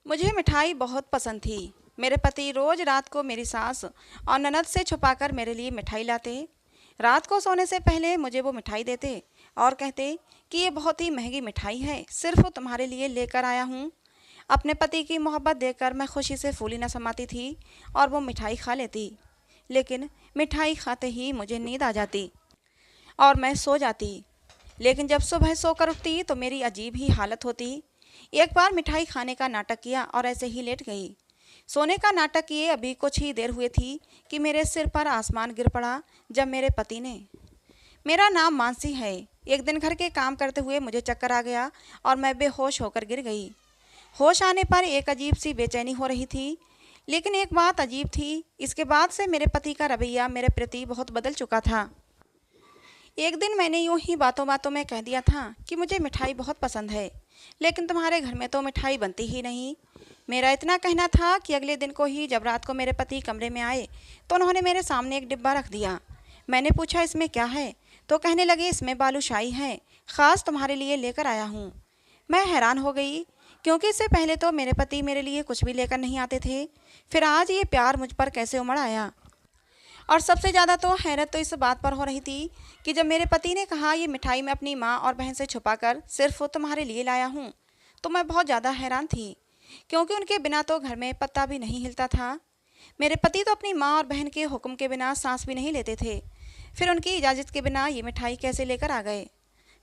मुझे मिठाई बहुत पसंद थी। मेरे पति रोज रात को मेरी सास और ननद से छुपाकर मेरे लिए मिठाई लाते। रात को सोने से पहले मुझे वो मिठाई देते और कहते कि ये बहुत ही महंगी मिठाई है, सिर्फ तुम्हारे लिए लेकर आया हूँ। अपने पति की मोहब्बत देखकर मैं खुशी से फूली न समाती थी और वो मिठाई खा लेती। लेकिन मिठाई खाते ही मुझे नींद आ जाती और मैं सो जाती। लेकिन जब सुबह सोकर उठती तो मेरी अजीब ही हालत होती। एक बार मिठाई खाने का नाटक किया और ऐसे ही लेट गई। सोने का नाटक किए अभी कुछ ही देर हुई थी कि मेरे सिर पर आसमान गिर पड़ा। जब मेरे पति ने, मेरा नाम मानसी है, एक दिन घर के काम करते हुए मुझे चक्कर आ गया और मैं बेहोश होकर गिर गई। होश आने पर एक अजीब सी बेचैनी हो रही थी। लेकिन एक बात अजीब थी, इसके बाद से मेरे पति का रवैया मेरे प्रति बहुत बदल चुका था। एक दिन मैंने यूं ही बातों बातों में कह दिया था कि मुझे मिठाई बहुत पसंद है, लेकिन तुम्हारे घर में तो मिठाई बनती ही नहीं। मेरा इतना कहना था कि अगले दिन को ही जब रात को मेरे पति कमरे में आए तो उन्होंने मेरे सामने एक डिब्बा रख दिया। मैंने पूछा इसमें क्या है, तो कहने लगे इसमें बालूशाही है, ख़ास तुम्हारे लिए लेकर आया हूँ। मैं हैरान हो गई, क्योंकि इससे पहले तो मेरे पति मेरे लिए कुछ भी लेकर नहीं आते थे। फिर आज ये प्यार मुझ पर कैसे उमड़ आया। और सबसे ज़्यादा तो हैरत तो इस बात पर हो रही थी कि जब मेरे पति ने कहा ये मिठाई मैं अपनी माँ और बहन से छुपाकर सिर्फ तुम्हारे लिए लाया हूँ, तो मैं बहुत ज़्यादा हैरान थी, क्योंकि उनके बिना तो घर में पत्ता भी नहीं हिलता था। मेरे पति तो अपनी माँ और बहन के हुक्म के बिना सांस भी नहीं लेते थे, फिर उनकी इजाज़त के बिना ये मिठाई कैसे लेकर आ गए।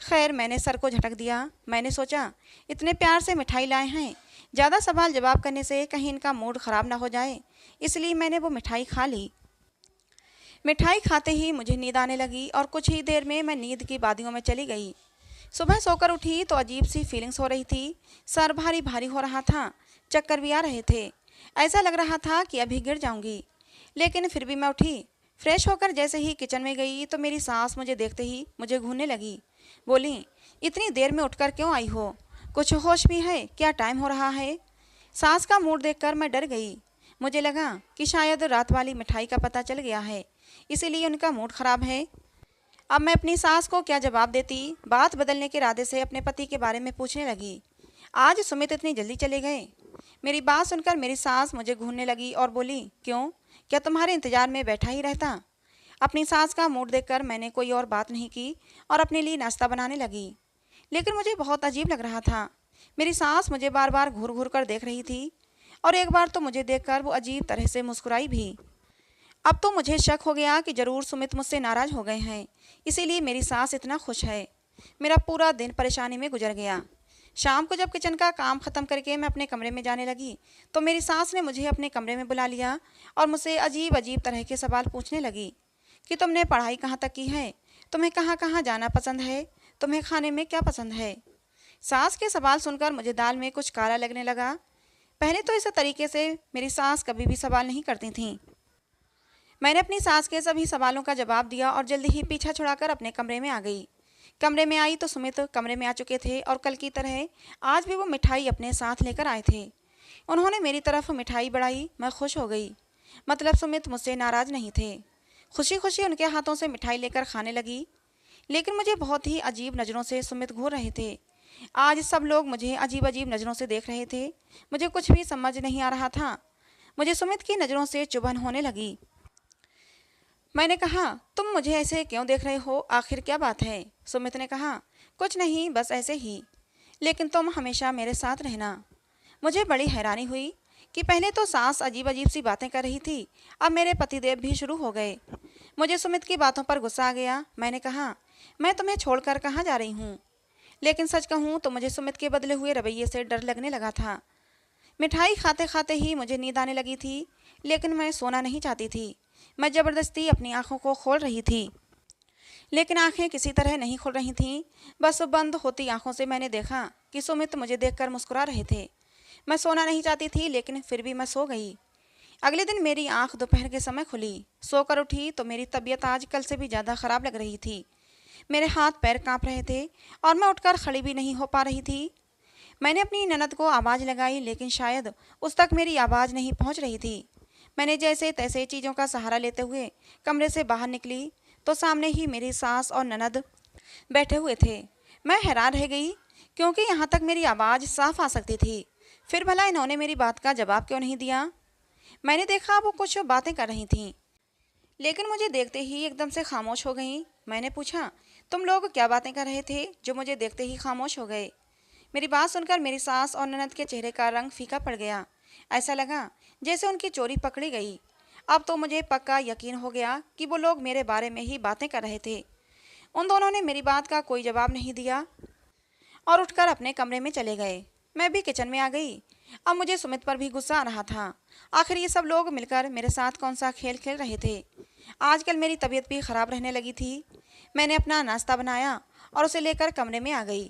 खैर, मैंने सर को झटक दिया। मैंने सोचा इतने प्यार से मिठाई लाए हैं, ज़्यादा सवाल जवाब करने से कहीं इनका मूड ख़राब ना हो जाए, इसलिए मैंने वो मिठाई खा ली। मिठाई खाते ही मुझे नींद आने लगी और कुछ ही देर में मैं नींद की वादियों में चली गई। सुबह सोकर उठी तो अजीब सी फीलिंग्स हो रही थी। सर भारी भारी हो रहा था, चक्कर भी आ रहे थे। ऐसा लग रहा था कि अभी गिर जाऊंगी, लेकिन फिर भी मैं उठी। फ्रेश होकर जैसे ही किचन में गई तो मेरी सास मुझे देखते ही मुझे घूरने लगी। बोली, इतनी देर में उठकर क्यों आई हो? कुछ होश भी है क्या? टाइम हो रहा है। सास का मूड देखकर मैं डर गई। मुझे लगा कि शायद रात वाली मिठाई का पता चल गया है, इसीलिए उनका मूड खराब है। अब मैं अपनी सास को क्या जवाब देती। बात बदलने के इरादे से अपने पति के बारे में पूछने लगी। आज सुमित इतनी जल्दी चले गए? मेरी बात सुनकर मेरी सास मुझे घूरने लगी और बोली, क्यों, क्या तुम्हारे इंतजार में बैठा ही रहता? अपनी सास का मूड देखकर मैंने कोई और बात नहीं की और अपने लिए नाश्ता बनाने लगी। लेकिन मुझे बहुत अजीब लग रहा था। मेरी सास मुझे बार बार घूर घूर कर देख रही थी और एक बार तो मुझे देखकर वो अजीब तरह से मुस्कुराई भी। अब तो मुझे शक हो गया कि जरूर सुमित मुझसे नाराज हो गए हैं, इसीलिए मेरी सास इतना खुश है। मेरा पूरा दिन परेशानी में गुजर गया। शाम को जब किचन का काम ख़त्म करके मैं अपने कमरे में जाने लगी तो मेरी सास ने मुझे अपने कमरे में बुला लिया और मुझसे अजीब अजीब तरह के सवाल पूछने लगी कि तुमने पढ़ाई कहाँ तक की है, तुम्हें कहाँ कहाँ जाना पसंद है, तुम्हें खाने में क्या पसंद है। सास के सवाल सुनकर मुझे दाल में कुछ काला लगने लगा। पहले तो इस तरीके से मेरी सास कभी भी सवाल नहीं करती थीं। मैंने अपनी सास के सभी सवालों का जवाब दिया और जल्दी ही पीछा छुड़ाकर अपने कमरे में आ गई। कमरे में आई तो सुमित कमरे में आ चुके थे और कल की तरह आज भी वो मिठाई अपने साथ लेकर आए थे। उन्होंने मेरी तरफ मिठाई बढ़ाई। मैं खुश हो गई, मतलब सुमित मुझसे नाराज़ नहीं थे। खुशी खुशी उनके हाथों से मिठाई लेकर खाने लगी। लेकिन मुझे बहुत ही अजीब नज़रों से सुमित घूर रहे थे। आज सब लोग मुझे अजीब अजीब नज़रों से देख रहे थे। मुझे कुछ भी समझ नहीं आ रहा था। मुझे सुमित की नज़रों से चुभन होने लगी। मैंने कहा, तुम मुझे ऐसे क्यों देख रहे हो, आखिर क्या बात है? सुमित ने कहा, कुछ नहीं, बस ऐसे ही, लेकिन तुम हमेशा मेरे साथ रहना। मुझे बड़ी हैरानी हुई कि पहले तो सास अजीब अजीब सी बातें कर रही थी, अब मेरे पतिदेव भी शुरू हो गए। मुझे सुमित की बातों पर गुस्सा आ गया। मैंने कहा, मैं तुम्हें छोड़कर कहाँ जा रही हूँ? लेकिन सच कहूँ तो मुझे सुमित के बदले हुए रवैये से डर लगने लगा था। मिठाई खाते खाते ही मुझे नींद आने लगी थी, लेकिन मैं सोना नहीं चाहती थी। मैं ज़बरदस्ती अपनी आंखों को खोल रही थी, लेकिन आंखें किसी तरह नहीं खुल रही थीं। बस बंद होती आंखों से मैंने देखा कि सुमित मुझे देखकर मुस्कुरा रहे थे। मैं सोना नहीं चाहती थी, लेकिन फिर भी मैं सो गई। अगले दिन मेरी आंख दोपहर के समय खुली। सोकर उठी तो मेरी तबीयत आज कल से भी ज़्यादा ख़राब लग रही थी। मेरे हाथ पैर काँप रहे थे और मैं उठकर खड़ी भी नहीं हो पा रही थी। मैंने अपनी ननद को आवाज़ लगाई, लेकिन शायद उस तक मेरी आवाज़ नहीं पहुंच रही थी। मैंने जैसे तैसे चीज़ों का सहारा लेते हुए कमरे से बाहर निकली तो सामने ही मेरी सास और ननद बैठे हुए थे। मैं हैरान रह गई, क्योंकि यहाँ तक मेरी आवाज़ साफ आ सकती थी, फिर भला इन्होंने मेरी बात का जवाब क्यों नहीं दिया? मैंने देखा वो कुछ बातें कर रही थीं, लेकिन मुझे देखते ही एकदम से खामोश हो गईं। मैंने पूछा, तुम लोग क्या बातें कर रहे थे जो मुझे देखते ही खामोश हो गए? मेरी बात सुनकर मेरी सास और ननद के चेहरे का रंग फीका पड़ गया। ऐसा लगा जैसे उनकी चोरी पकड़ी गई। अब तो मुझे पक्का यकीन हो गया कि वो लोग मेरे बारे में ही बातें कर रहे थे। उन दोनों ने मेरी बात का कोई जवाब नहीं दिया और उठकर अपने कमरे में चले गए। मैं भी किचन में आ गई। अब मुझे सुमित पर भी गुस्सा आ रहा था। आखिर ये सब लोग मिलकर मेरे साथ कौन सा खेल खेल रहे थे? आजकल मेरी तबीयत भी खराब रहने लगी थी। मैंने अपना नाश्ता बनाया और उसे लेकर कमरे में आ गई।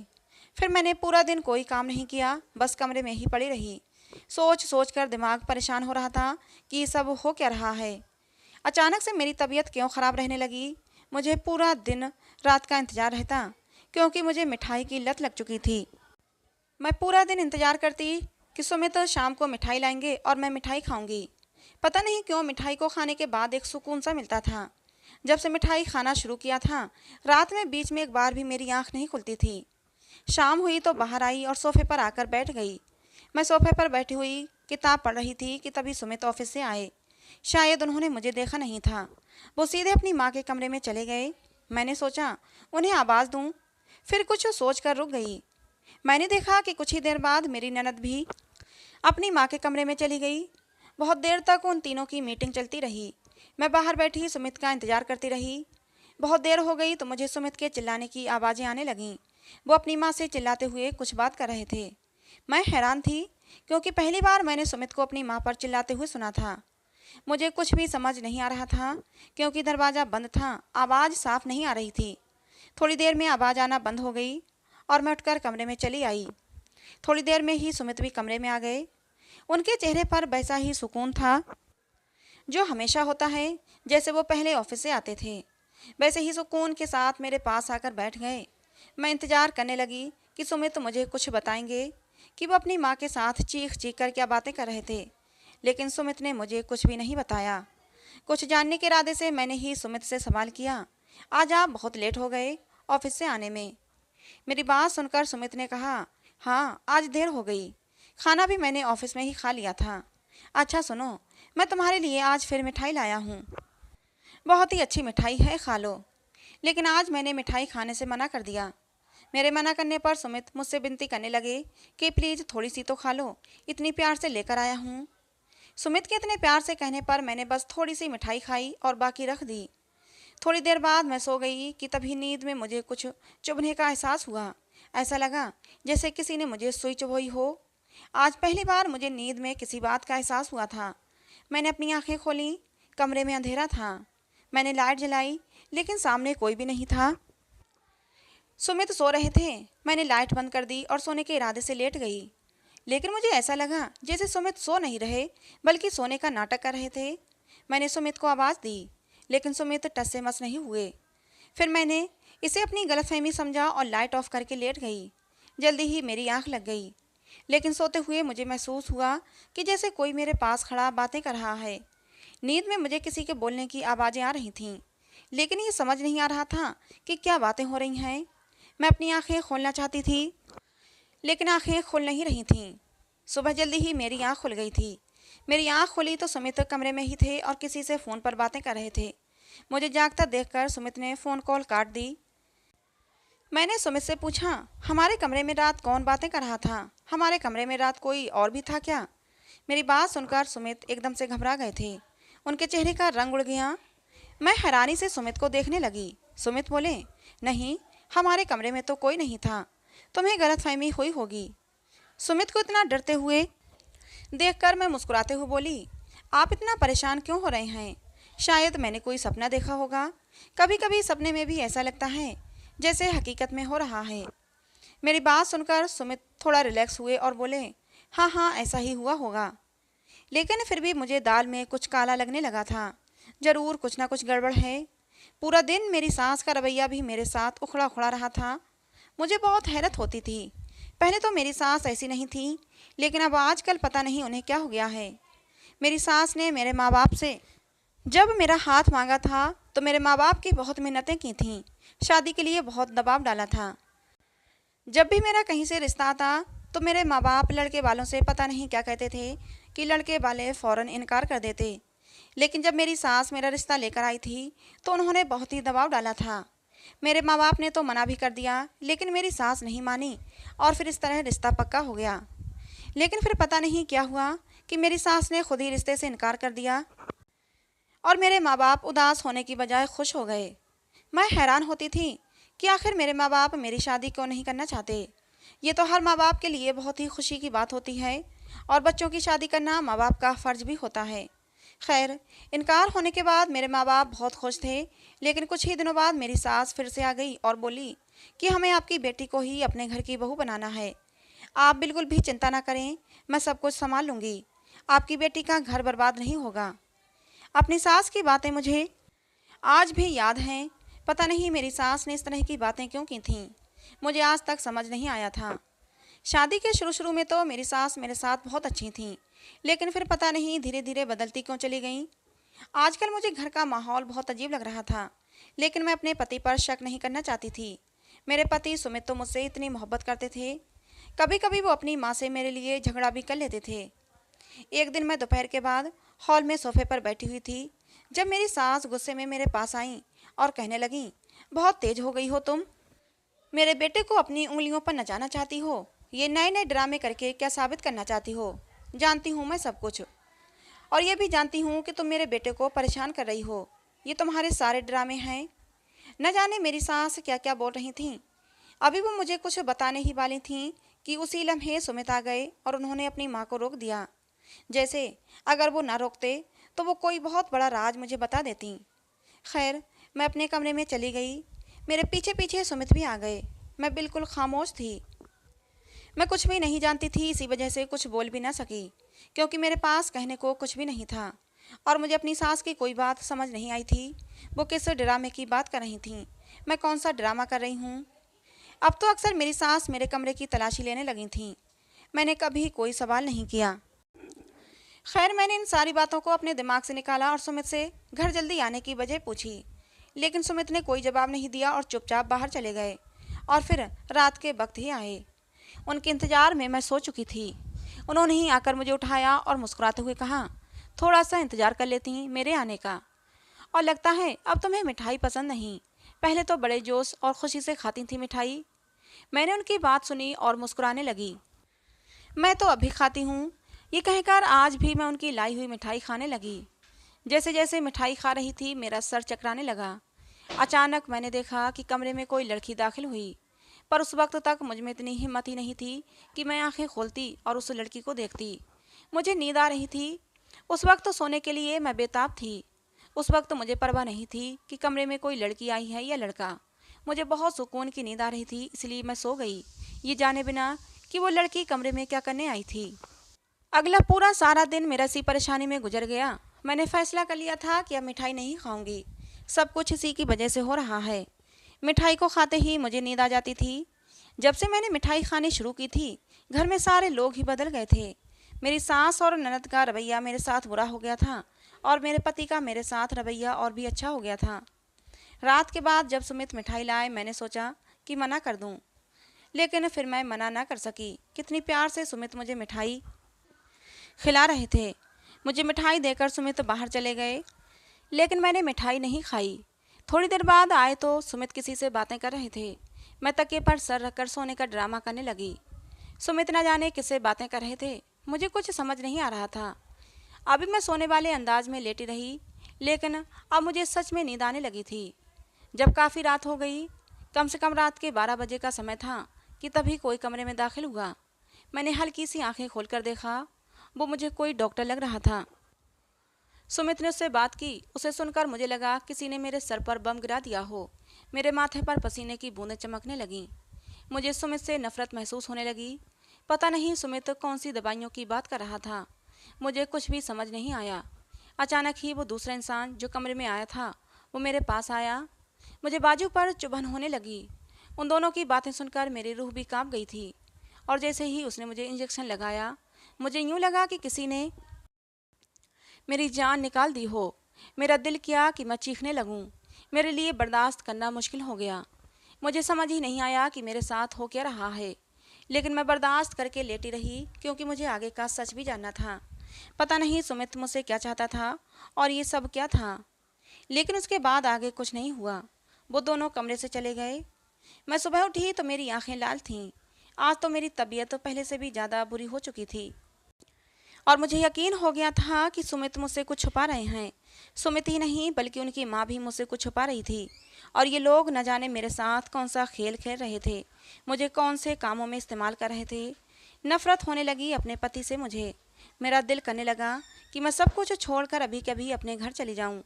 फिर मैंने पूरा दिन कोई काम नहीं किया, बस कमरे में ही पड़ी रही। सोच सोच कर दिमाग परेशान हो रहा था कि ये सब हो क्या रहा है। अचानक से मेरी तबीयत क्यों ख़राब रहने लगी? मुझे पूरा दिन रात का इंतज़ार रहता, क्योंकि मुझे मिठाई की लत लग चुकी थी। मैं पूरा दिन इंतज़ार करती कि सुमित शाम को मिठाई लाएंगे और मैं मिठाई खाऊंगी। पता नहीं क्यों मिठाई को खाने के बाद एक सुकून सा मिलता था। जब से मिठाई खाना शुरू किया था, रात में बीच में एक बार भी मेरी आंख नहीं खुलती थी। शाम हुई तो बाहर आई और सोफे पर आकर बैठ गई। मैं सोफे पर बैठी हुई किताब पढ़ रही थी कि तभी सुमित ऑफिस से आए। शायद उन्होंने मुझे देखा नहीं था। वो सीधे अपनी माँ के कमरे में चले गए। मैंने सोचा उन्हें आवाज़ दूं, फिर कुछ सोच कर रुक गई। मैंने देखा कि कुछ ही देर बाद मेरी ननद भी अपनी माँ के कमरे में चली गई। बहुत देर तक उन तीनों की मीटिंग चलती रही। मैं बाहर बैठी सुमित का इंतज़ार करती रही। बहुत देर हो गई तो मुझे सुमित के चिल्लाने की आवाज़ें आने लगीं। वो अपनी माँ से चिल्लाते हुए कुछ बात कर रहे थे। मैं हैरान थी, क्योंकि पहली बार मैंने सुमित को अपनी माँ पर चिल्लाते हुए सुना था। मुझे कुछ भी समझ नहीं आ रहा था, क्योंकि दरवाज़ा बंद था, आवाज़ साफ नहीं आ रही थी। थोड़ी देर में आवाज़ आना बंद हो गई और मैं उठकर कमरे में चली आई। थोड़ी देर में ही सुमित भी कमरे में आ गए। उनके चेहरे पर वैसा ही सुकून था जो हमेशा होता है। जैसे वो पहले ऑफिस से आते थे, वैसे ही सुकून के साथ मेरे पास आकर बैठ गए। मैं इंतज़ार करने लगी कि सुमित मुझे कुछ बताएंगे कि वो अपनी माँ के साथ चीख चीख कर क्या बातें कर रहे थे, लेकिन सुमित ने मुझे कुछ भी नहीं बताया। कुछ जानने के इरादे से मैंने ही सुमित से सवाल किया, आज आप बहुत लेट हो गए ऑफिस से आने में। मेरी बात सुनकर सुमित ने कहा, हाँ आज देर हो गई, खाना भी मैंने ऑफिस में ही खा लिया था। अच्छा सुनो, मैं तुम्हारे लिए आज फिर मिठाई लाया हूँ, बहुत ही अच्छी मिठाई है, खा लो। लेकिन आज मैंने मिठाई खाने से मना कर दिया। मेरे मना करने पर सुमित मुझसे विनती करने लगे कि प्लीज़ थोड़ी सी तो खा लो, इतनी प्यार से लेकर आया हूँ। सुमित के इतने प्यार से कहने पर मैंने बस थोड़ी सी मिठाई खाई और बाकी रख दी। थोड़ी देर बाद मैं सो गई कि तभी नींद में मुझे कुछ चुभने का एहसास हुआ। ऐसा लगा जैसे किसी ने मुझे सुई चुभोई हो। आज पहली बार मुझे नींद में किसी बात का एहसास हुआ था। मैंने अपनी आंखें खोली, कमरे में अंधेरा था। मैंने लाइट जलाई, लेकिन सामने कोई भी नहीं था। सुमित सो रहे थे। मैंने लाइट बंद कर दी और सोने के इरादे से लेट गई, लेकिन मुझे ऐसा लगा जैसे सुमित सो नहीं रहे, बल्कि सोने का नाटक कर रहे थे। मैंने सुमित को आवाज़ दी, लेकिन सुमित टस से मस नहीं हुए। फिर मैंने इसे अपनी गलतफहमी समझा और लाइट ऑफ करके लेट गई। जल्दी ही मेरी आंख लग गई, लेकिन सोते हुए मुझे महसूस हुआ कि जैसे कोई मेरे पास खड़ा बातें कर रहा है। नींद में मुझे किसी के बोलने की आवाज़ें आ रही थीं, लेकिन ये समझ नहीं आ रहा था कि क्या बातें हो रही हैं। मैं अपनी आंखें खोलना चाहती थी, लेकिन आंखें खुल नहीं रही थीं। सुबह जल्दी ही मेरी आंख खुल गई थी। मेरी आंख खुली तो सुमित कमरे में ही थे और किसी से फ़ोन पर बातें कर रहे थे। मुझे जागता देखकर सुमित ने फ़ोन कॉल काट दी। मैंने सुमित से पूछा, हमारे कमरे में रात कौन बातें कर रहा था? हमारे कमरे में रात कोई और भी था क्या? मेरी बात सुनकर सुमित एकदम से घबरा गए थे। उनके चेहरे का रंग उड़ गया। मैं हैरानी से सुमित को देखने लगी। सुमित बोले, नहीं, हमारे कमरे में तो कोई नहीं था, तुम्हें गलतफहमी हुई होगी। सुमित को इतना डरते हुए देखकर मैं मुस्कुराते हुए बोली, आप इतना परेशान क्यों हो रहे हैं? शायद मैंने कोई सपना देखा होगा। कभी कभी सपने में भी ऐसा लगता है जैसे हकीकत में हो रहा है। मेरी बात सुनकर सुमित थोड़ा रिलैक्स हुए और बोले, हाँ हाँ ऐसा ही हुआ होगा। लेकिन फिर भी मुझे दाल में कुछ काला लगने लगा था। ज़रूर कुछ ना कुछ गड़बड़ है। पूरा दिन मेरी सास का रवैया भी मेरे साथ उखड़ा उखड़ा रहा था। मुझे बहुत हैरत होती थी। पहले तो मेरी सास ऐसी नहीं थी, लेकिन अब आजकल पता नहीं उन्हें क्या हो गया है। मेरी सास ने मेरे माँ बाप से जब मेरा हाथ मांगा था तो मेरे माँ बाप की बहुत मिन्नतें की थीं, शादी के लिए बहुत दबाव डाला था। जब भी मेरा कहीं से रिश्ता आता तो मेरे माँ बाप लड़के वालों से पता नहीं क्या कहते थे कि लड़के वाले फ़ौरन इनकार कर देते। लेकिन जब मेरी सास मेरा रिश्ता लेकर आई थी तो उन्होंने बहुत ही दबाव डाला था। मेरे माँ बाप ने तो मना भी कर दिया, लेकिन मेरी सास नहीं मानी और फिर इस तरह रिश्ता पक्का हो गया। लेकिन फिर पता नहीं क्या हुआ कि मेरी सास ने खुद ही रिश्ते से इनकार कर दिया और मेरे माँ बाप उदास होने की बजाय खुश हो गए। मैं हैरान होती थी कि आखिर मेरे माँ बाप मेरी शादी क्यों नहीं करना चाहते। ये तो हर माँ बाप के लिए बहुत ही खुशी की बात होती है और बच्चों की शादी करना माँ बाप का फ़र्ज भी होता है। खैर, इनकार होने के बाद मेरे माँ बाप बहुत खुश थे, लेकिन कुछ ही दिनों बाद मेरी सास फिर से आ गई और बोली कि हमें आपकी बेटी को ही अपने घर की बहू बनाना है। आप बिल्कुल भी चिंता ना करें, मैं सब कुछ संभाल लूँगी। आपकी बेटी का घर बर्बाद नहीं होगा। अपनी सास की बातें मुझे आज भी याद हैं। पता नहीं मेरी सास ने इस तरह की बातें क्यों की थीं, मुझे आज तक समझ नहीं आया था। शादी के शुरू शुरू में तो मेरी सास मेरे साथ बहुत अच्छी थीं, लेकिन फिर पता नहीं धीरे धीरे बदलती क्यों चली गईं। आजकल मुझे घर का माहौल बहुत अजीब लग रहा था, लेकिन मैं अपने पति पर शक नहीं करना चाहती थी। मेरे पति सुमित तो मुझसे इतनी मोहब्बत करते थे, कभी कभी वो अपनी माँ से मेरे लिए झगड़ा भी कर लेते थे। एक दिन मैं दोपहर के बाद हॉल में सोफे पर बैठी हुई थी, जब मेरी सास गुस्से में मेरे पास आई और कहने लगी, बहुत तेज हो गई हो तुम। मेरे बेटे को अपनी उंगलियों पर नचाना चाहती हो। ये नए नए ड्रामे करके क्या साबित करना चाहती हो। जानती हूँ मैं सब कुछ, और ये भी जानती हूँ कि तुम मेरे बेटे को परेशान कर रही हो। ये तुम्हारे सारे ड्रामे हैं। न जाने मेरी सास क्या क्या बोल रही थीं। अभी वो मुझे कुछ बताने ही वाली थीं कि उसी लम्हे सुमित आ गए और उन्होंने अपनी माँ को रोक दिया। जैसे अगर वो ना रोकते तो वो कोई बहुत बड़ा राज मुझे बता देती। खैर, मैं अपने कमरे में चली गई। मेरे पीछे पीछे सुमित भी आ गए। मैं बिल्कुल खामोश थी। मैं कुछ भी नहीं जानती थी, इसी वजह से कुछ बोल भी ना सकी, क्योंकि मेरे पास कहने को कुछ भी नहीं था और मुझे अपनी सास की कोई बात समझ नहीं आई थी। वो किस ड्रामे की बात कर रही थी, मैं कौन सा ड्रामा कर रही हूँ। अब तो अक्सर मेरी सास मेरे कमरे की तलाशी लेने लगी थी। मैंने कभी कोई सवाल नहीं किया। खैर, मैंने इन सारी बातों को अपने दिमाग से निकाला और सुमित से घर जल्दी आने की वजह पूछी, लेकिन सुमित ने कोई जवाब नहीं दिया और चुपचाप बाहर चले गए और फिर रात के वक्त ही आए। उनके इंतजार में मैं सो चुकी थी। उन्होंने ही आकर मुझे उठाया और मुस्कुराते हुए कहा, थोड़ा सा इंतजार कर लेती मेरे आने का। और लगता है अब तुम्हें मिठाई पसंद नहीं, पहले तो बड़े जोश और खुशी से खाती थी मिठाई। मैंने उनकी बात सुनी और मुस्कुराने लगी। मैं तो अभी खाती हूँ, ये कहकर आज भी मैं उनकी लाई हुई मिठाई खाने लगी। जैसे जैसे मिठाई खा रही थी मेरा सर चकराने लगा। अचानक मैंने देखा कि कमरे में कोई लड़की दाखिल हुई, पर उस वक्त तक मुझ में इतनी हिम्मत ही नहीं थी कि मैं आंखें खोलती और उस लड़की को देखती। मुझे नींद आ रही थी। उस वक्त सोने के लिए मैं बेताब थी। उस वक्त मुझे परवाह नहीं थी कि कमरे में कोई लड़की आई है या लड़का। मुझे बहुत सुकून की नींद आ रही थी, इसलिए मैं सो गई, ये जाने बिना कि वो लड़की कमरे में क्या करने आई थी। अगला पूरा सारा दिन मेरा इसी परेशानी में गुजर गया। मैंने फैसला कर लिया था कि अब मिठाई नहीं खाऊंगी। सब कुछ इसी की वजह से हो रहा है। मिठाई को खाते ही मुझे नींद आ जाती थी। जब से मैंने मिठाई खानी शुरू की थी, घर में सारे लोग ही बदल गए थे। मेरी सास और ननद का रवैया मेरे साथ बुरा हो गया था और मेरे पति का मेरे साथ रवैया और भी अच्छा हो गया था। रात के बाद जब सुमित मिठाई लाए, मैंने सोचा कि मना कर दूं, लेकिन फिर मैं मना ना कर सकी। कितनी प्यार से सुमित मुझे मिठाई खिला रहे थे। मुझे मिठाई देकर सुमित बाहर चले गए, लेकिन मैंने मिठाई नहीं खाई। थोड़ी देर बाद आए तो सुमित किसी से बातें कर रहे थे। मैं तकिए पर सर रखकर सोने का ड्रामा करने लगी। सुमित न जाने किससे बातें कर रहे थे, मुझे कुछ समझ नहीं आ रहा था। अभी मैं सोने वाले अंदाज में लेटी रही, लेकिन अब मुझे सच में नींद आने लगी थी। जब काफ़ी रात हो गई, कम से कम रात के 12 बजे का समय था, कि तभी कोई कमरे में दाखिल हुआ। मैंने हल्की सी आंखें खोलकर देखा। वो मुझे कोई डॉक्टर लग रहा था। सुमित ने उससे बात की। उसे सुनकर मुझे लगा किसी ने मेरे सर पर बम गिरा दिया हो। मेरे माथे पर पसीने की बूंदें चमकने लगीं। मुझे सुमित से नफरत महसूस होने लगी। पता नहीं सुमित कौन सी दवाइयों की बात कर रहा था। मुझे कुछ भी समझ नहीं आया। अचानक ही वो दूसरा इंसान जो कमरे में आया था, वो मेरे पास आया। मुझे बाजू पर चुभन होने लगी। उन दोनों की बातें सुनकर मेरी रूह भी कांप गई थी। और जैसे ही उसने मुझे इंजेक्शन लगाया, मुझे यूं लगा कि किसी ने मेरी जान निकाल दी हो। मेरा दिल किया कि मैं चीखने लगूं। मेरे लिए बर्दाश्त करना मुश्किल हो गया। मुझे समझ ही नहीं आया कि मेरे साथ हो क्या रहा है। लेकिन मैं बर्दाश्त करके लेटी रही क्योंकि मुझे आगे का सच भी जानना था। पता नहीं सुमित मुझसे क्या चाहता था और ये सब क्या था। लेकिन उसके बाद आगे कुछ नहीं हुआ। वो दोनों कमरे से चले गए। मैं सुबह उठी तो मेरी आंखें लाल थीं। आज तो मेरी तबीयत तो पहले से भी ज़्यादा बुरी हो चुकी थी और मुझे यकीन हो गया था कि सुमित मुझसे कुछ छुपा रहे हैं। सुमित ही नहीं बल्कि उनकी माँ भी मुझसे कुछ छुपा रही थी और ये लोग न जाने मेरे साथ कौन सा खेल खेल रहे थे, मुझे कौन से कामों में इस्तेमाल कर रहे थे। नफरत होने लगी अपने पति से मुझे। मेरा दिल करने लगा कि मैं सब कुछ छोड़कर अभी कभी अपने घर चली जाऊं।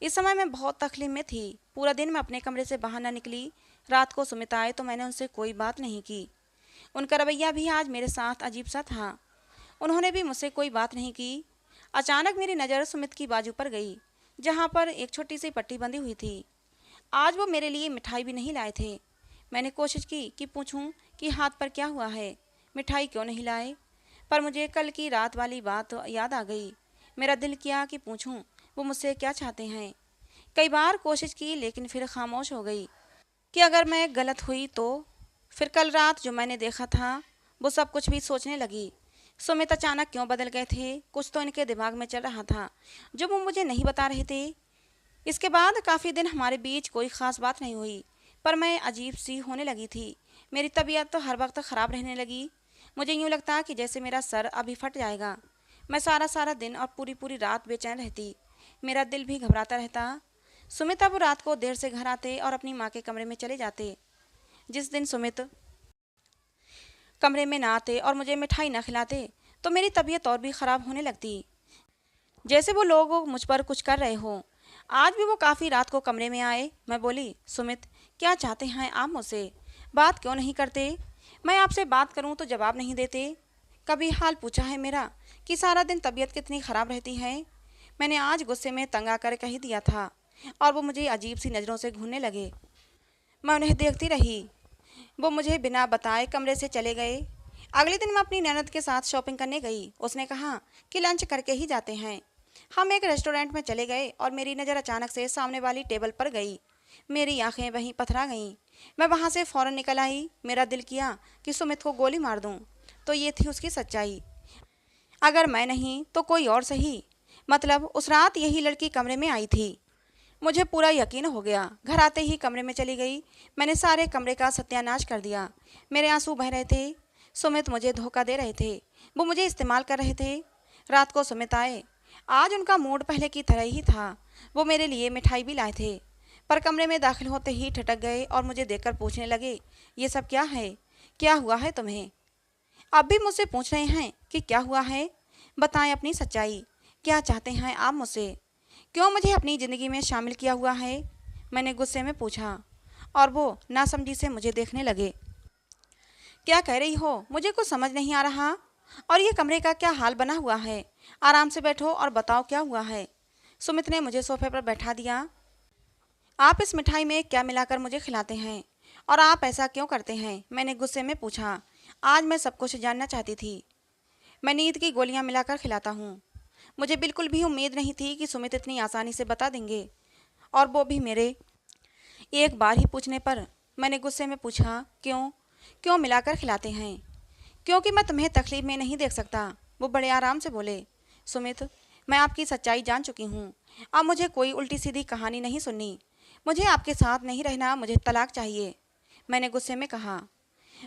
इस समय मैं बहुत तकलीफ में थी। पूरा दिन मैं अपने कमरे से बाहर न निकली। रात को सुमित आए तो मैंने उनसे कोई बात नहीं की। उनका रवैया भी आज मेरे साथ अजीब सा था। उन्होंने भी मुझसे कोई बात नहीं की। अचानक मेरी नज़र सुमित की बाजू पर गई, जहाँ पर एक छोटी सी पट्टी बंधी हुई थी। आज वो मेरे लिए मिठाई भी नहीं लाए थे। मैंने कोशिश की कि पूछूं कि हाथ पर क्या हुआ है, मिठाई क्यों नहीं लाए, पर मुझे कल की रात वाली बात याद आ गई। मेरा दिल किया कि पूछूं वो मुझसे क्या चाहते हैं। कई बार कोशिश की लेकिन फिर खामोश हो गई कि अगर मैं गलत हुई तो। फिर कल रात जो मैंने देखा था वो सब कुछ भी सोचने लगी। सुमित अचानक क्यों बदल गए थे, कुछ तो इनके दिमाग में चल रहा था जो वो मुझे नहीं बता रहे थे। इसके बाद काफ़ी दिन हमारे बीच कोई ख़ास बात नहीं हुई, पर मैं अजीब सी होने लगी थी। मेरी तबीयत तो हर वक्त ख़राब रहने लगी। मुझे यूँ लगता कि जैसे मेरा सर अभी फट जाएगा। मैं सारा सारा दिन और पूरी पूरी रात बेचैन रहती। मेरा दिल भी घबराता रहता। सुमित अब रात को देर से घर आते और अपनी माँ के कमरे में चले जाते। जिस दिन सुमित कमरे में ना आते और मुझे मिठाई ना खिलाते तो मेरी तबीयत और भी ख़राब होने लगती, जैसे वो लोग मुझ पर कुछ कर रहे हों। आज भी वो काफ़ी रात को कमरे में आए। मैं बोली, सुमित क्या चाहते हैं आप मुझसे, बात क्यों नहीं करते। मैं आपसे बात करूं तो जवाब नहीं देते। कभी हाल पूछा है मेरा कि सारा दिन तबीयत कितनी ख़राब रहती है। मैंने आज गुस्से में तंग आकर कह दिया था और वो मुझे अजीब सी नज़रों से घूरने लगे। मैं उन्हें देखती रही। वो मुझे बिना बताए कमरे से चले गए। अगले दिन मैं अपनी ननद के साथ शॉपिंग करने गई। उसने कहा कि लंच करके ही जाते हैं। हम एक रेस्टोरेंट में चले गए और मेरी नज़र अचानक से सामने वाली टेबल पर गई। मेरी आंखें वहीं पथरा गईं। मैं वहाँ से फ़ौरन निकल आई। मेरा दिल किया कि सुमित को गोली मार दूँ, तो ये थी उसकी सच्चाई। अगर मैं नहीं तो कोई और सही। मतलब उस रात यही लड़की कमरे में आई थी। मुझे पूरा यकीन हो गया। घर आते ही कमरे में चली गई। मैंने सारे कमरे का सत्यानाश कर दिया। मेरे आंसू बह रहे थे। सुमित मुझे धोखा दे रहे थे, वो मुझे इस्तेमाल कर रहे थे। रात को सुमित आए। आज उनका मूड पहले की तरह ही था। वो मेरे लिए मिठाई भी लाए थे, पर कमरे में दाखिल होते ही ठटक गए और मुझे देखकर पूछने लगे, ये सब क्या है, क्या हुआ है तुम्हें। अब भी मुझसे पूछ रहे हैं कि क्या हुआ है। बताएं अपनी सच्चाई, क्या चाहते हैं आप मुझसे, क्यों मुझे अपनी ज़िंदगी में शामिल किया हुआ है। मैंने गुस्से में पूछा और वो नासमझी से मुझे देखने लगे। क्या कह रही हो, मुझे कुछ समझ नहीं आ रहा। और ये कमरे का क्या हाल बना हुआ है। आराम से बैठो और बताओ क्या हुआ है। सुमित ने मुझे सोफे पर बैठा दिया। आप इस मिठाई में क्या मिलाकर मुझे खिलाते हैं और आप ऐसा क्यों करते हैं, मैंने गुस्से में पूछा। आज मैं सब कुछ जानना चाहती थी। मैं नींद की गोलियां मिलाकर खिलाता हूँ। मुझे बिल्कुल भी उम्मीद नहीं थी कि सुमित इतनी आसानी से बता देंगे, और वो भी मेरे एक बार ही पूछने पर। मैंने गुस्से में पूछा, क्यों क्यों मिलाकर खिलाते हैं। क्योंकि मैं तुम्हें तकलीफ में नहीं देख सकता। वो बड़े आराम से बोले, सुमित मैं आपकी सच्चाई जान चुकी हूँ। अब मुझे कोई उल्टी सीधी कहानी नहीं सुननी। मुझे आपके साथ नहीं रहना, मुझे तलाक चाहिए, मैंने गुस्से में कहा।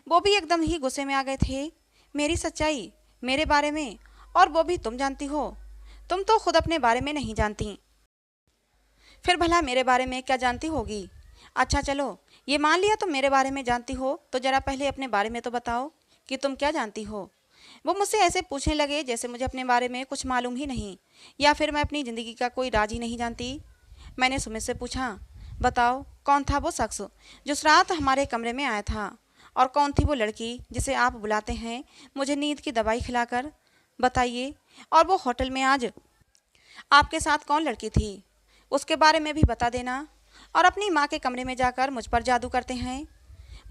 वो भी एकदम ही गुस्से में आ गए थे। मेरी सच्चाई, मेरे बारे में, और वो भी तुम जानती हो। तुम तो खुद अपने बारे में नहीं जानती, फिर भला मेरे बारे में क्या जानती होगी। अच्छा चलो, ये मान लिया तुम मेरे बारे में जानती हो, तो ज़रा पहले अपने बारे में तो बताओ कि तुम क्या जानती हो। वो मुझसे ऐसे पूछने लगे जैसे मुझे अपने बारे में कुछ मालूम ही नहीं, या फिर मैं अपनी ज़िंदगी का कोई राज ही नहीं जानती। मैंने सुमित से पूछा, बताओ कौन था वो शख्स जो उस रात हमारे कमरे में आया था, और कौन थी वो लड़की जिसे आप बुलाते हैं मुझे नींद की दवाई खिलाकर। बताइए, और वो होटल में आज आपके साथ कौन लड़की थी, उसके बारे में भी बता देना। और अपनी माँ के कमरे में जाकर मुझ पर जादू करते हैं।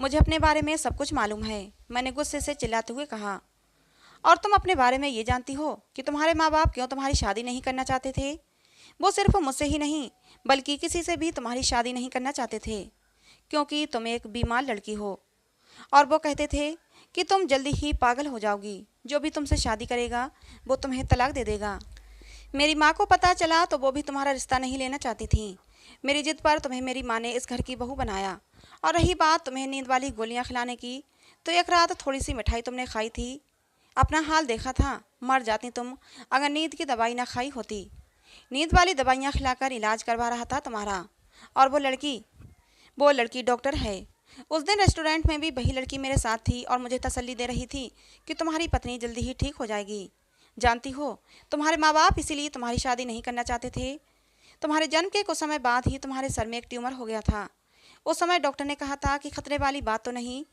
मुझे अपने बारे में सब कुछ मालूम है, मैंने गुस्से से चिल्लाते हुए कहा। और तुम अपने बारे में ये जानती हो कि तुम्हारे माँ बाप क्यों तुम्हारी शादी नहीं करना चाहते थे। वो सिर्फ मुझसे ही नहीं बल्कि किसी से भी तुम्हारी शादी नहीं करना चाहते थे, क्योंकि तुम एक बीमार लड़की हो। और वो कहते थे कि तुम जल्दी ही पागल हो जाओगी। जो भी तुमसे शादी करेगा वो तुम्हें तलाक दे देगा। मेरी माँ को पता चला तो वो भी तुम्हारा रिश्ता नहीं लेना चाहती थी। मेरी जिद पर तुम्हें मेरी माँ ने इस घर की बहू बनाया। और रही बात तुम्हें नींद वाली गोलियां खिलाने की, तो एक रात थोड़ी सी मिठाई तुमने खाई थी। अपना हाल देखा था, मर जाती तुम अगर नींद की दवाई ना खाई होती। नींद वाली दवाइयाँ खिलाकर इलाज करवा रहा था तुम्हारा। और वो लड़की डॉक्टर है। उस दिन रेस्टोरेंट में भी वही लड़की मेरे साथ थी और मुझे तसल्ली दे रही थी कि तुम्हारी पत्नी जल्दी ही ठीक हो जाएगी। जानती हो, तुम्हारे माँ बाप इसीलिए तुम्हारी शादी नहीं करना चाहते थे। तुम्हारे जन्म के कुछ समय बाद ही तुम्हारे सर में एक ट्यूमर हो गया था। उस समय डॉक्टर ने कहा था कि खतरे वाली बात तो नहीं,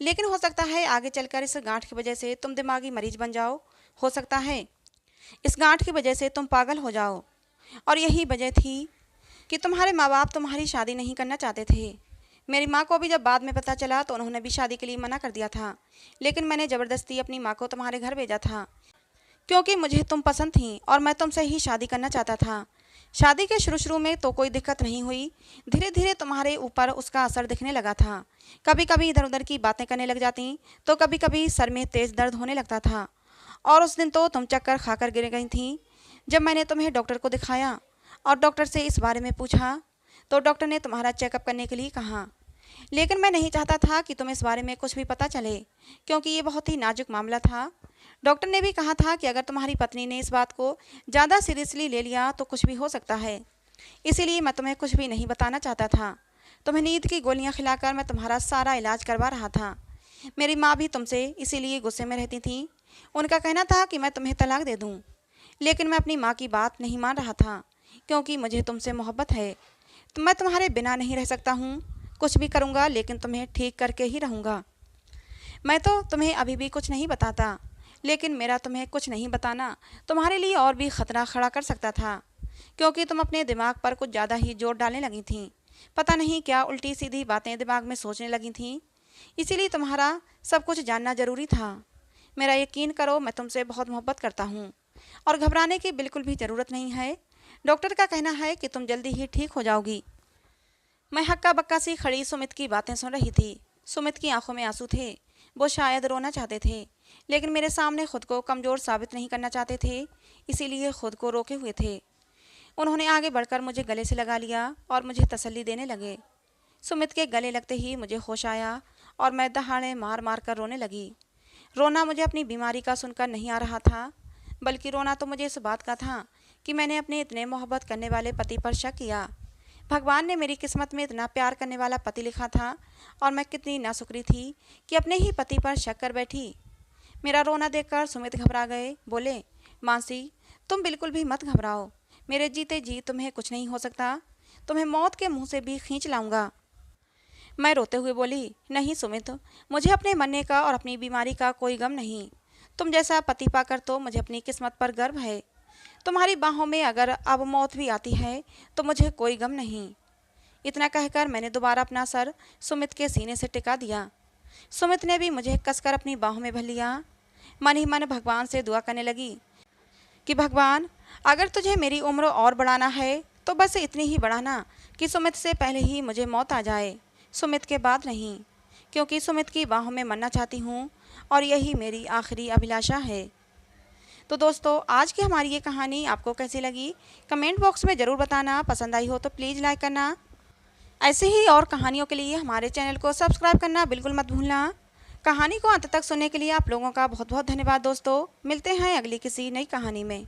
लेकिन हो सकता है आगे चलकर इस गांठ की वजह से तुम दिमागी मरीज बन जाओ। हो सकता है इस गांठ की वजह से तुम पागल हो जाओ। और यही वजह थी कि तुम्हारे माँ बाप तुम्हारी शादी नहीं करना चाहते थे। मेरी माँ को भी जब बाद में पता चला तो उन्होंने भी शादी के लिए मना कर दिया था, लेकिन मैंने ज़बरदस्ती अपनी माँ को तुम्हारे घर भेजा था, क्योंकि मुझे तुम पसंद थी और मैं तुमसे ही शादी करना चाहता था। शादी के शुरू में तो कोई दिक्कत नहीं हुई, धीरे धीरे तुम्हारे ऊपर उसका असर दिखने लगा था। कभी कभी इधर उधर की बातें करने लग जाती, तो कभी कभी सर में तेज़ दर्द होने लगता था। और उस दिन तो तुम चक्कर खाकर गिर गई थी। जब मैंने तुम्हें डॉक्टर को दिखाया और डॉक्टर से इस बारे में पूछा, तो डॉक्टर ने तुम्हारा चेकअप करने के लिए कहा। लेकिन मैं नहीं चाहता था कि तुम्हें इस बारे में कुछ भी पता चले, क्योंकि ये बहुत ही नाजुक मामला था। डॉक्टर ने भी कहा था कि अगर तुम्हारी पत्नी ने इस बात को ज़्यादा सीरियसली ले लिया तो कुछ भी हो सकता है। इसीलिए मैं तुम्हें कुछ भी नहीं बताना चाहता था। तुम्हें नींद की गोलियां खिलाकर मैं तुम्हारा सारा इलाज करवा रहा था। मेरी माँ भी तुमसे इसीलिए गुस्से में रहती थी। उनका कहना था कि मैं तुम्हें तलाक दे दूँ, लेकिन मैं अपनी माँ की बात नहीं मान रहा था, क्योंकि मुझे तुमसे मोहब्बत है। तो मैं तुम्हारे बिना नहीं रह सकता हूँ। कुछ भी करूँगा लेकिन तुम्हें ठीक करके ही रहूँगा। मैं तो तुम्हें अभी भी कुछ नहीं बताता, लेकिन मेरा तुम्हें कुछ नहीं बताना तुम्हारे लिए और भी खतरा खड़ा कर सकता था, क्योंकि तुम अपने दिमाग पर कुछ ज़्यादा ही जोर डालने लगी थी। पता नहीं क्या उल्टी सीधी बातें दिमाग में सोचने लगी थी। इसीलिए तुम्हारा सब कुछ जानना ज़रूरी था। मेरा यकीन करो, मैं तुमसे बहुत मोहब्बत करता हूँ और घबराने की बिल्कुल भी ज़रूरत नहीं है। डॉक्टर का कहना है कि तुम जल्दी ही ठीक हो जाओगी। मैं हक्का बक्का सी खड़ी सुमित की बातें सुन रही थी। सुमित की आंखों में आंसू थे। वो शायद रोना चाहते थे, लेकिन मेरे सामने खुद को कमज़ोर साबित नहीं करना चाहते थे, इसीलिए खुद को रोके हुए थे। उन्होंने आगे बढ़कर मुझे गले से लगा लिया और मुझे तसल्ली देने लगे। सुमित के गले लगते ही मुझे होश आया और मैं दहाड़े मार मार कर रोने लगी। रोना मुझे अपनी बीमारी का सुनकर नहीं आ रहा था, बल्कि रोना तो मुझे इस बात का था कि मैंने अपने इतने मोहब्बत करने वाले पति पर शक किया। भगवान ने मेरी किस्मत में इतना प्यार करने वाला पति लिखा था और मैं कितनी नाशुक्री थी कि अपने ही पति पर शक कर बैठी। मेरा रोना देखकर सुमित घबरा गए। बोले, मानसी, तुम बिल्कुल भी मत घबराओ। मेरे जीते जी तुम्हें कुछ नहीं हो सकता। तुम्हें मौत के मुंह से भी खींच लाऊंगा। मैं रोते हुए बोली, नहीं सुमित, मुझे अपने मरने का और अपनी बीमारी का कोई गम नहीं। तुम जैसा पति पाकर तो मुझे अपनी किस्मत पर गर्व है। तुम्हारी बाहों में अगर अब मौत भी आती है तो मुझे कोई गम नहीं। इतना कहकर मैंने दोबारा अपना सर सुमित के सीने से टिका दिया। सुमित ने भी मुझे कसकर अपनी बाहों में भर लिया। मन ही मन भगवान से दुआ करने लगी कि भगवान, अगर तुझे मेरी उम्र और बढ़ाना है तो बस इतनी ही बढ़ाना कि सुमित से पहले ही मुझे मौत आ जाए, सुमित के बाद नहीं, क्योंकि सुमित की बाहों में मरना चाहती हूँ और यही मेरी आखिरी अभिलाषा है। तो दोस्तों, आज की हमारी ये कहानी आपको कैसी लगी कमेंट बॉक्स में ज़रूर बताना। पसंद आई हो तो प्लीज़ लाइक करना। ऐसे ही और कहानियों के लिए हमारे चैनल को सब्सक्राइब करना बिल्कुल मत भूलना। कहानी को अंत तक सुनने के लिए आप लोगों का बहुत बहुत धन्यवाद दोस्तों। मिलते हैं अगली किसी नई कहानी में।